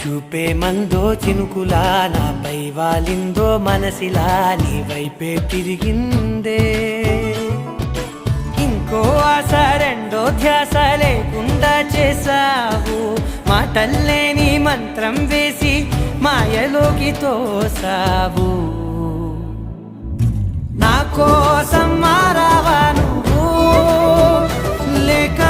చూపే మందో చినుకులా నాపై వాలిందో మనసిలా నీ వైపే తిరిగిందే ఇంకో ఆశ రెండో ధ్యాస లేకుండా చేసావు మాటల్లే నీ మంత్రం వేసి మాయలోకి తోసావు నా కోసం మారావా నువ్వు లేక